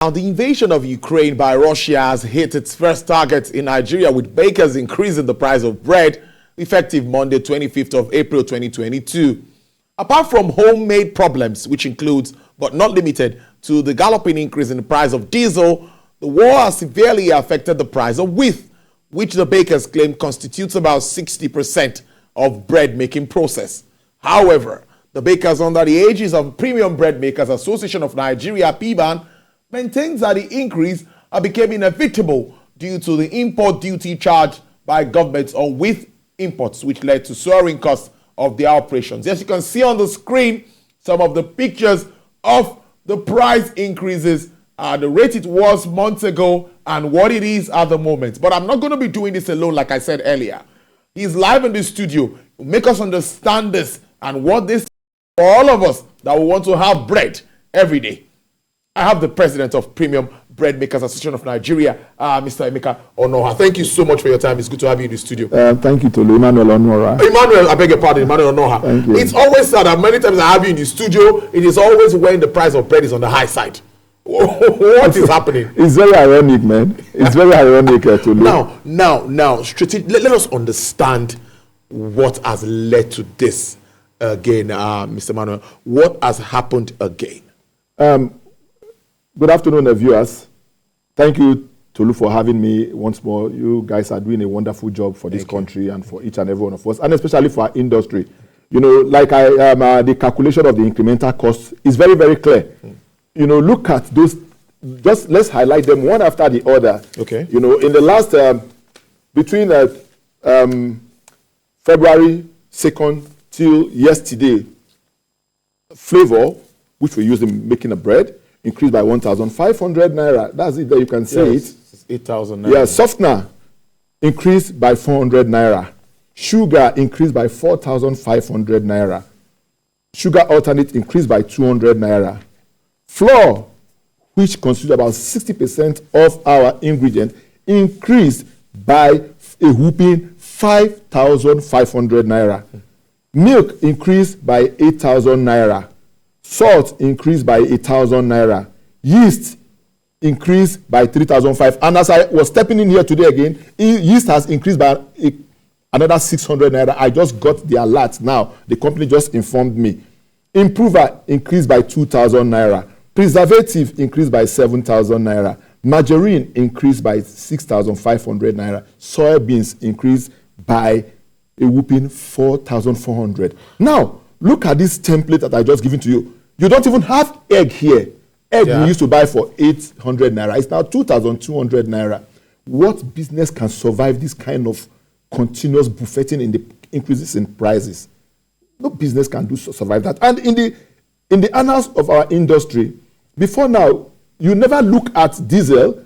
Now, the invasion of Ukraine by Russia has hit its first target in Nigeria, with bakers increasing the price of bread effective Monday, 25th of April 2022. Apart from homemade problems, which includes but not limited to the galloping increase in the price of diesel, the war has severely affected the price of wheat, which the bakers claim constitutes about 60% of bread making process. However, the bakers under the aegis of Premium Bread Makers Association of Nigeria, PBAN, maintains that the increase became inevitable due to the import duty charged by governments on wheat imports, which led to soaring costs of their operations. As you can see on the screen, some of the pictures of the price increases, the rate it was months ago and what it is at the moment. But I'm not going to be doing this alone, like I said earlier. He's live in the studio to make us understand this and what this is for all of us that we want to have bread every day. I have the president of Premium Bread Makers Association of Nigeria, Mr. Emeka Onoha. Thank you so much for your time. It's good to have you in the studio. Thank you, Tolu. Emmanuel Onoha. Emmanuel, I beg your pardon, Emmanuel Onoha. Thank you. It's always said that many times I have you in the studio, it is always when the price of bread is on the high side. What is happening? It's very ironic, man. It's very ironic, Tolu. Now, let us understand what has led to this again, Mr. Emmanuel. What has happened again? Good afternoon, viewers. Thank you, Tolu, for having me once more. You guys are doing a wonderful job for this country and for each and every one of us, and especially for our industry. You know, like the calculation of the incremental cost is very, very clear. You know, look at those. Just let's highlight them one after the other. Okay. You know, in the last between February 2nd till yesterday, flavor, which we use in making a bread, increased by 1,500 naira. That's it. There you can say it. 8,000 naira. Yeah, softener increased by 400 naira. Sugar increased by 4,500 naira. Sugar alternate increased by 200 naira. Flour, which constitutes about 60% of our ingredient, increased by a whooping 5,500 naira. Milk increased by 8,000 naira. Salt increased by 8,000 naira. Yeast increased by 3,500. And as I was stepping in here today again, yeast has increased by another 600 naira. I just got the alert now. The company just informed me. Improver increased by 2,000 naira. Preservative increased by 7,000 naira. Margarine increased by 6,500 naira. Soybeans increased by a whooping 4,400. Now, look at this template that I just given to you. You don't even have egg here. Egg we used to buy for 800 naira. It's now 2,200 naira. What business can survive this kind of continuous buffeting in the increases in prices? No business can survive that. And in the annals of our industry, before now, you never look at diesel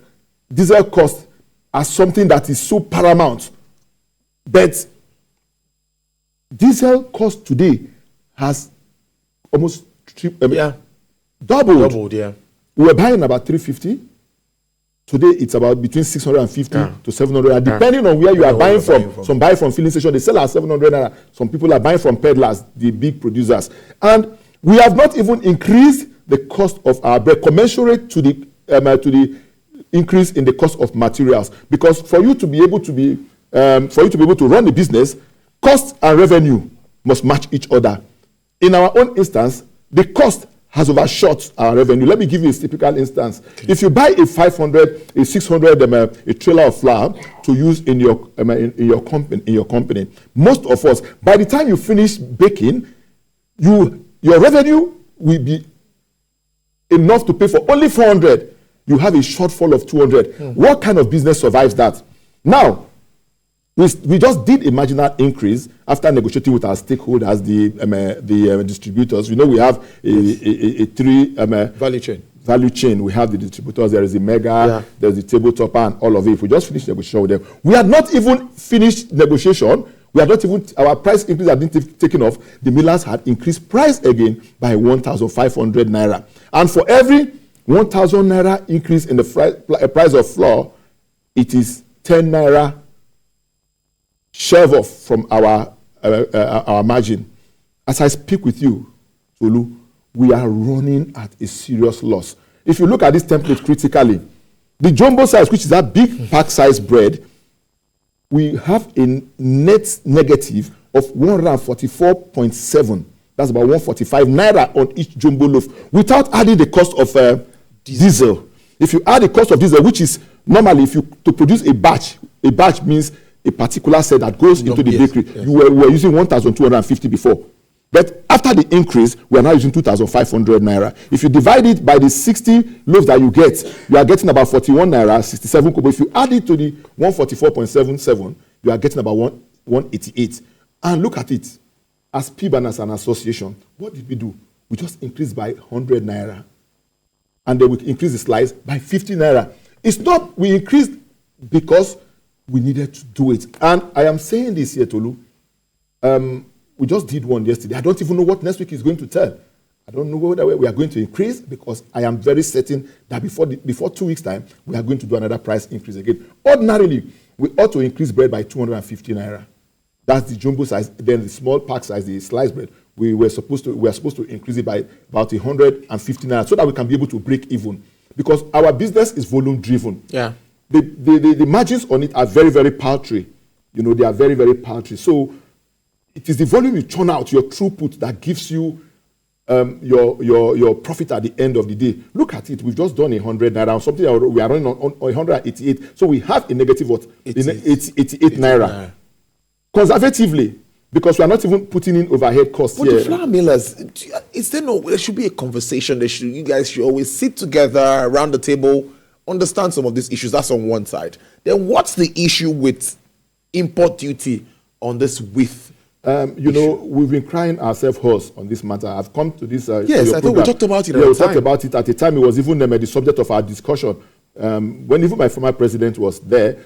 cost as something that is so paramount. But diesel cost today has almost doubled. Yeah. We were buying about 350. Today it's about between 650 to 700, depending on where you are buying from. Some buy from filling station, they sell at 700 naira. Some people are buying from peddlers, the big producers. And we have not even increased the cost of our bread commensurate to the increase in the cost of materials. Because for you to be able to run the business, cost and revenue must match each other. In our own instance, the cost has overshot our revenue. Let me give you a typical instance. Okay. If you buy a 500, a 600, a trailer of flour to use in your company, most of us, by the time you finish baking, your revenue will be enough to pay for only 400. You have a shortfall of 200. What kind of business survives that? Now, we just did a marginal increase after negotiating with our stakeholders, the distributors. You know, we have a three value chain. We have the distributors. There is the mega, there's the tabletop, and all of it. We just finished negotiation with them. We had not even finished negotiation. Our price increase had been taken off. The millers had increased price again by 1,500 naira. And for every 1,000 naira increase in the price of flour, it is 10 naira shave off from our margin. As I speak with you, Tolu, we are running at a serious loss. if you look at this template critically, the jumbo size, which is that big pack size bread, we have a net negative of 144.7. That's about 145 naira on each jumbo loaf, without adding the cost of diesel. If you add the cost of diesel, which is normally, if you to produce a batch means a particular set that goes into the bakery. Yes. You were using 1,250 before. But after the increase, we are now using 2,500 naira. If you divide it by the 60 loaves that you are getting about 41 naira, 67 kobo. If you add it to the 144.77, you are getting about 188. And look at it. As PIB as an association, what did we do? We just increased by 100 naira. And then we increased the slice by 50 naira. It's not, we increased because we needed to do it. And I am saying this here, Tolu. We just did one yesterday. I don't even know what next week is going to tell. I don't know whether we are going to increase, because I am very certain that before 2 weeks' time, we are going to do another price increase again. Ordinarily, we ought to increase bread by 250 naira. That's the jumbo size. Then the small pack size, the sliced bread, we are supposed to increase it by about 150 naira, so that we can be able to break even. Because our business is volume driven. Yeah. The margins on it are very, very paltry. They are very, very paltry. So it is the volume you churn out, your throughput, that gives you your profit at the end of the day. Look at it. We've just done 100 naira, something we are running on 188. So we have a negative 88 naira. Conservatively, because we are not even putting in overhead costs here. But the flour millers, there should be a conversation. You guys should always sit together around the table, understand some of these issues. That's on one side. Then what's the issue with import duty on this width? We've been crying ourselves hoarse on this matter. I've come to this. Yes, I think we talked about it. We talked about it at the time. It was even the subject of our discussion when even my former president was there.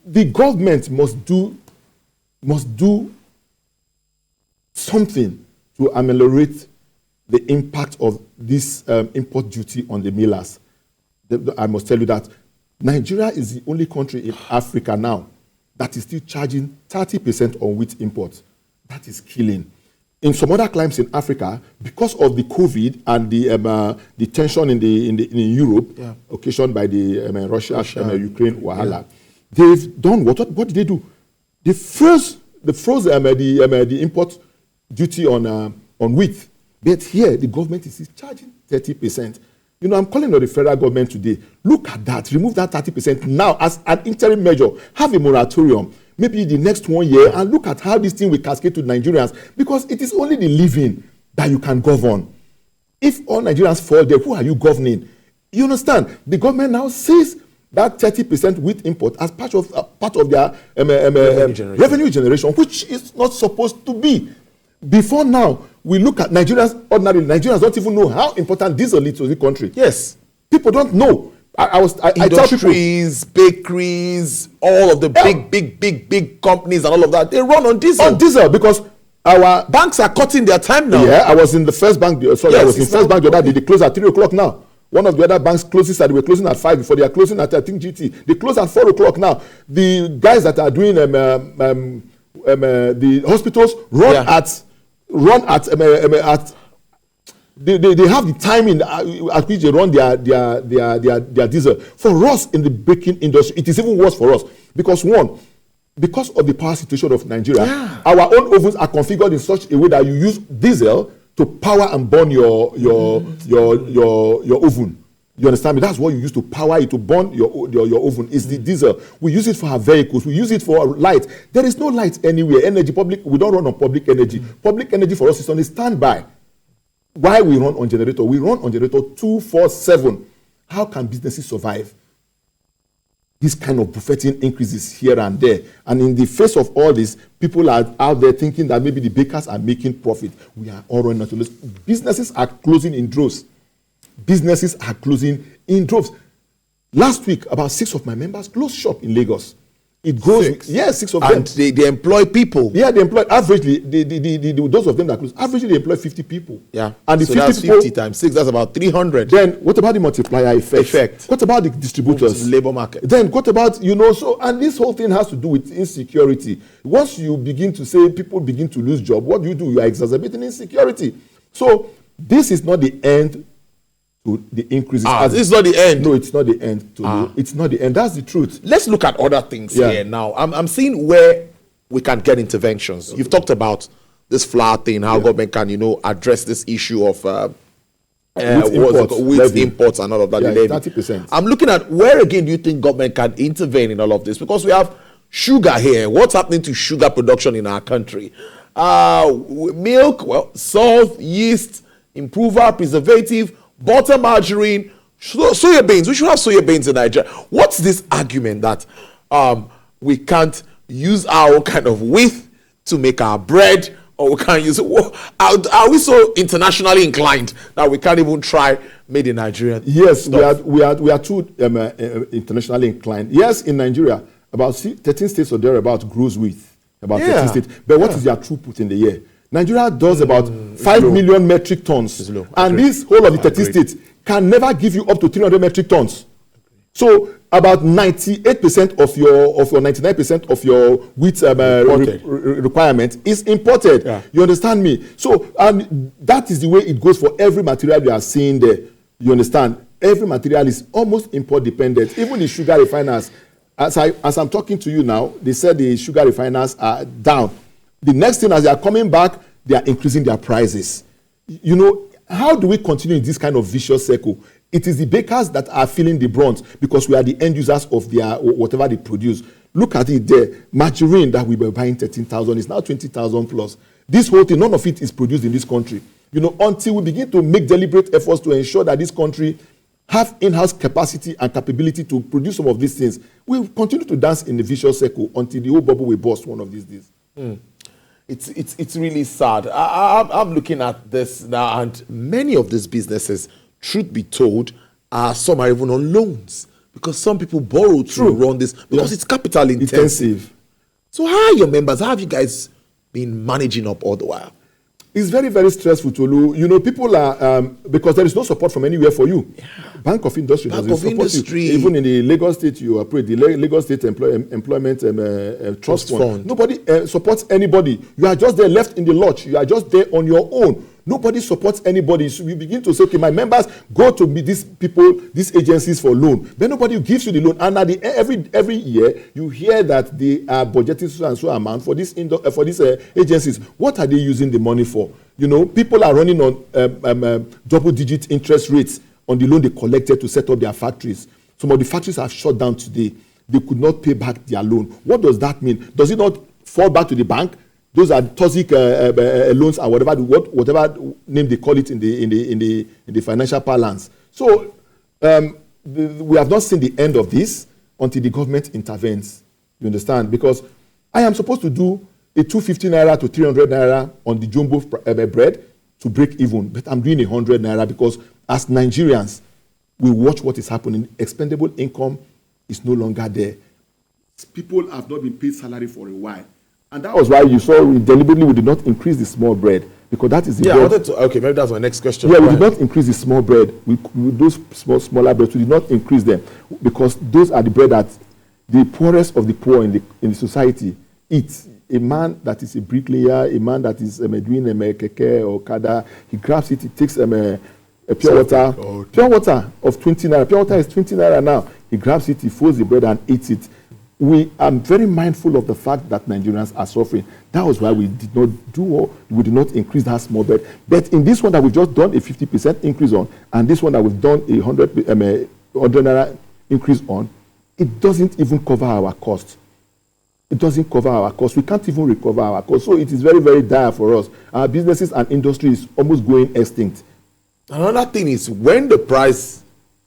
The government must do something to ameliorate the impact of this import duty on the millers. I must tell you that Nigeria is the only country in Africa now that is still charging 30% on wheat imports. That is killing. In some other climes in Africa, because of the COVID and the tension in Europe, occasioned by the Russia Ukraine wahala, they've done what did they do? They froze the import duty on wheat. But here, the government is charging 30%. I'm calling on the federal government today. Look at that. Remove that 30% now as an interim measure. Have a moratorium, maybe the next 1 year, and look at how this thing will cascade to Nigerians, because it is only the living that you can govern. If all Nigerians fall there, who are you governing? You understand? The government now sees that 30% wheat import as part of their revenue generation, which is not supposed to be. Before now, we look at Nigerians, ordinarily, Nigerians don't even know how important diesel is to the country. Yes. People don't know. Industries, bakeries, all of the big companies and all of that, they run on diesel. On diesel, because our banks are cutting their time now. Yeah, I was in the first bank. I was in first bank the other day. They close at 3 o'clock now. One of the other banks closes they were closing at 5 before. They are closing at, I think, GT. They close at 4 o'clock now. The guys that are doing the hospitals run at they have the timing at which they run their diesel. For us in the baking industry, it is even worse for us because of the power situation of Nigeria, our own ovens are configured in such a way that you use diesel to power and burn your oven. You understand me? That's what you use to power it, to burn your oven. Is the diesel. We use it for our vehicles. We use it for light. There is no light anywhere. We don't run on public energy. Public energy for us is on a standby. Why we run on generator? We run on generator 24/7. How can businesses survive? This kind of buffeting increases here and there. And in the face of all this, people are out there thinking that maybe the bakers are making profit. We are all running to lose. Businesses are closing in droves. Last week, about 6 of my members closed shop in Lagos. It goes, 6 of them. And they employ people. Yeah, they employ averagely. Those of them that close, averagely they employ 50 people. Yeah, and the so 50 that's 50 times 6. That's about 300. Then what about the multiplier effect? What about the distributors? Labor market. Then what about and this whole thing has to do with insecurity. Once you begin to say people begin to lose job, what do? You are exacerbating insecurity. So this is not the end to the increases. This is not the end. No, it's not the end. It's not the end. That's the truth. Let's look at other things here now. I'm seeing where we can get interventions. Okay. You've talked about this flour thing, how government can, address this issue of wheat imports and all of that. 30%. I'm looking at where again do you think government can intervene in all of this? Because we have sugar here. What's happening to sugar production in our country? Milk, salt, yeast, improver, preservative, butter, margarine, soya beans. We should have soya beans in Nigeria. What's this argument that we can't use our own kind of wheat to make our bread, or we can't use it? Are we so internationally inclined that we can't even try made in Nigeria? Yes, we are too internationally inclined. Yes, in Nigeria, about 13 states or thereabout grows wheat. About 13 states. But what is their throughput in the year? Nigeria does about 5 million metric tons. And this whole of the 13 states can never give you up to 300 metric tons. So about 98% of your 99% of your wheat requirement is imported. Yeah. You understand me? So and that is the way it goes for every material you are seeing there. You understand? Every material is almost import dependent. Even the sugar refiners, as I'm talking to you now, they said the sugar refiners are down. The next thing, as they are coming back, they are increasing their prices. How do we continue in this kind of vicious circle? It is the bakers that are feeling the brunt because we are the end users of their whatever they produce. Look at it there. Margarine that we were buying 13,000 is now 20,000 plus. This whole thing, none of it is produced in this country. Until we begin to make deliberate efforts to ensure that this country have in-house capacity and capability to produce some of these things, we'll continue to dance in the vicious circle until the whole bubble will burst one of these days. It's really sad. I'm looking at this now, and many of these businesses, truth be told, some are even on loans because some people borrow to run this because it's capital intensive. So how are your members? How have you guys been managing up all the while? It's very, very stressful, Tolu. People are, because there is no support from anywhere for you. Yeah. Bank of Industry doesn't support you. Even in the Lagos State, you operate the Lagos State Employment Trust Fund. Nobody supports anybody. You are just there left in the lodge. You are just there on your own. Nobody supports anybody. So you begin to say, okay, my members go to these people, these agencies for loan. Then nobody gives you the loan. And at every year, you hear that they are budgeting so and so amount for these agencies. What are they using the money for? People are running on double-digit interest rates on the loan they collected to set up their factories. Some of the factories have shut down today. They could not pay back their loan. What does that mean? Does it not fall back to the bank? Those are toxic loans and whatever name they call it in the financial parlance. So we have not seen the end of this until the government intervenes. You understand? Because I am supposed to do a 250 naira to 300 naira on the jumbo bread to break even, but I'm doing 100 naira because as Nigerians, we watch what is happening. Expendable income is no longer there. People have not been paid salary for a while. And that was why you saw we deliberately did not increase the small bread because that is the bread. Okay, maybe that's my next question. Yeah, we did not increase the small bread. Those smaller breads, we did not increase them because those are the bread that the poorest of the poor in the society eat. A man that is a bricklayer, a man that is doing a keke or kada, he grabs it, he takes a pure water. Okay. Pure water of 20 naira. Pure water is 20 naira now. He grabs it, he folds the bread and eats it. We are very mindful of the fact that Nigerians are suffering. That was why we did not increase that small bread. But in this one that we've just done a 50% increase on, and this one that we've done a 100 naira increase on, it doesn't even cover our costs. It doesn't cover our costs. We can't even recover our costs. So it is very, very dire for us. Our businesses and industry is almost going extinct. Another thing is when the price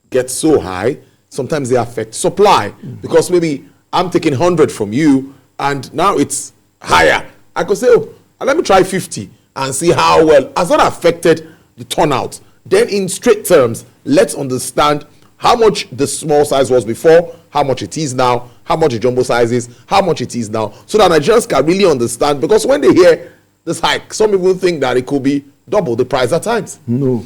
gets so high, sometimes they affect supply. Because maybe I'm taking 100 from you and now it's higher. I could say, let me try 50 and see how well. Has that affected the turnout? Then in straight terms, let's understand how much the small size was before, how much it is now, how much the jumbo size is, how much it is now, so that Nigerians can really understand. Because when they hear this hike, some people think that it could be double the price at times. No.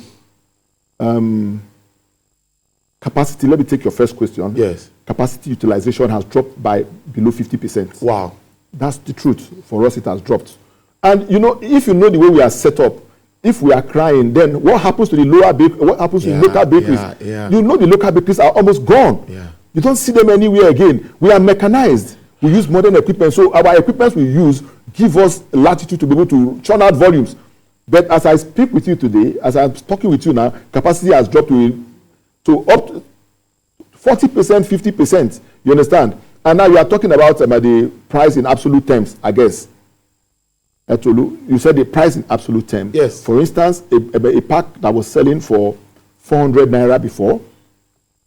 Capacity, let me take your first question. Yes. Capacity utilization has dropped by below 50%. Wow. That's the truth. For us, it has dropped. And, if you know the way we are set up, if we are crying, then what happens to the what happens to the local bakeries? You know, the local bakeries are almost gone. You don't see them anywhere again. We are mechanized. We use modern equipment. So our equipment we use give us latitude to be able to churn out volumes. But as I speak with you today, as I'm talking with you now, capacity has dropped to up to 40%, 50%. You understand? And now you are talking about the price in absolute terms, I guess. You said the price in absolute terms. Yes. For instance, a pack that was selling for 400 naira before,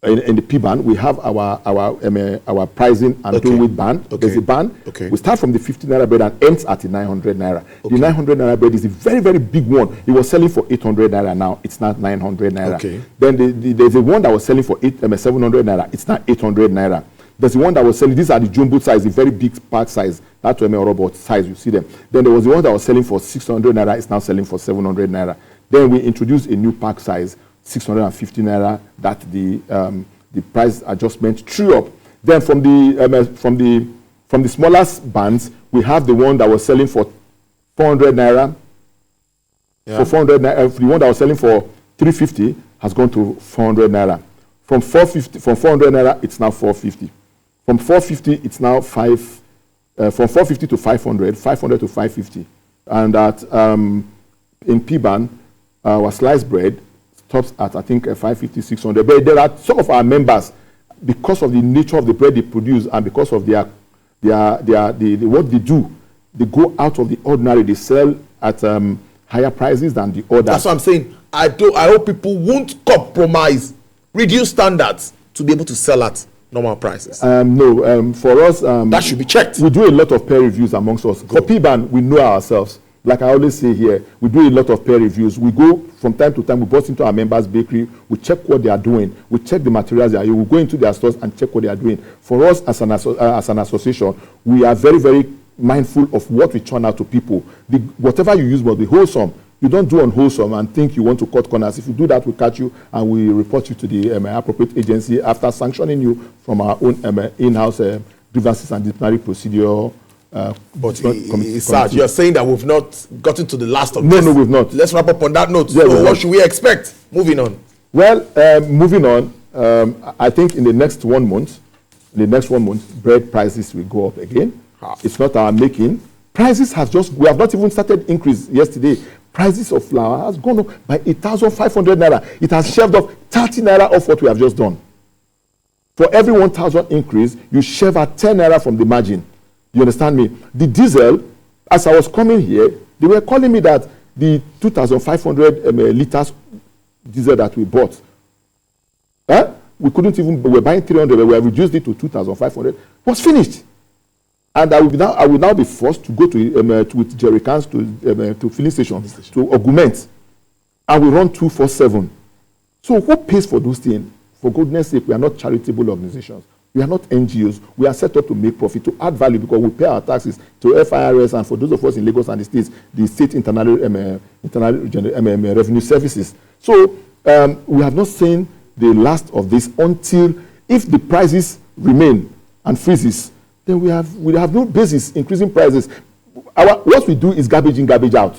in the P band, we have our pricing and doing with band. There's a band. We start from the 50 naira bread and ends at the 900 naira. The 900 naira bread is a very, very big one. It was selling for 800 naira now. It's not 900 naira. Then there's a one that was selling for 700 naira. It's not 800 naira. There's the one that was selling, these are the jumbo size, the very big pack size. That's robot size, you see them. Then there was the one that was selling for 600 naira. It's now selling for 700 naira. Then we introduced a new pack size, 650 naira, that the price adjustment true up. Then from the smallest bands, we have the one that was selling for 400 naira. For 400 naira, the one that was selling for 350 has gone to 400 naira. From 400 naira, it's now 450. From 450, it's now from 450 to 500, 500 to 550. And that in P-Ban, our sliced bread stops at, I think, 550, 600. But there are some of our members, because of the nature of the bread they produce and because of what they do, they go out of the ordinary. They sell at higher prices than the others. That's what I'm saying. I hope people won't compromise, reduce standards to be able to sell at normal prices. No, for us, that should be checked. We do a lot of peer reviews amongst us. For P-Ban, we know ourselves. Like I always say here, we do a lot of peer reviews. We go from time to time, we bust into our members' bakery, we check what they are doing, we check the materials they are using, we go into their stores and check what they are doing. For us as an association, we are very, very mindful of what we churn out to people. Whatever you use must be wholesome. You don't do unwholesome and think you want to cut corners. If you do that, we catch you and we report you to the appropriate agency after sanctioning you from our own in-house grievances and disciplinary procedure. But Sarge, you're saying that we've not gotten to the last of this. No, we've not. Let's wrap up on that note. Yeah, so what should we expect? Moving on. Well, moving on, I think in the next 1 month, bread prices will go up again. It's not our making. Prices we have not even started increase yesterday. Prices of flour has gone up by 1,500 naira. It has shaved off 30 naira off what we have just done. For every 1,000 increase, you shave at 10 naira from the margin. You understand me? The diesel, as I was coming here, they were calling me that the 2,500 liters diesel that we bought, we couldn't even, we were buying 300, but we have reduced it to 2,500, was finished. And I will now be forced to go with jerry cans to filling stations to augment. And we run 247. So who pays for those things? For goodness sake, we are not charitable organizations. We are not NGOs. We are set up to make profit, to add value, because we pay our taxes to FIRS and for those of us in Lagos and the states, the state internal revenue services. So we have not seen the last of this until, if the prices remain and freezes, then we have no basis increasing prices. What we do is garbage in, garbage out.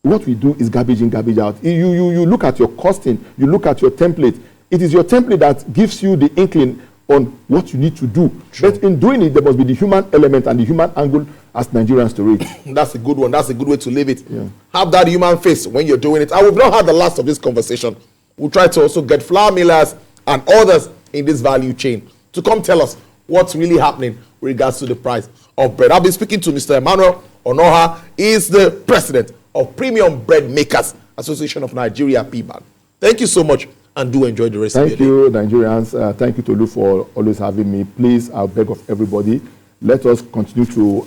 What we do is garbage in, garbage out. You look at your costing, you look at your template. It is your template that gives you the inkling on what you need to do. True. But in doing it, there must be the human element and the human angle as Nigerians to read. That's a good one. That's a good way to live it. Yeah. Have that human face when you're doing it. And we've not had the last of this conversation. We'll try to also get flour millers and others in this value chain to come tell us what's really happening with regards to the price of bread. I'll be speaking to Mr. Emmanuel Onoha. He is the president of Premium Bread Makers Association of Nigeria, P-Ban. Thank you so much, and do enjoy the rest of your day. Thank you, Nigerians. Thank you, Tolu, for always having me. Please, I beg of everybody, let us continue to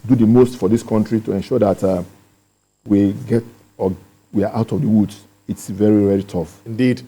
do the most for this country to ensure that we are out of the woods. It's very, very tough. Indeed.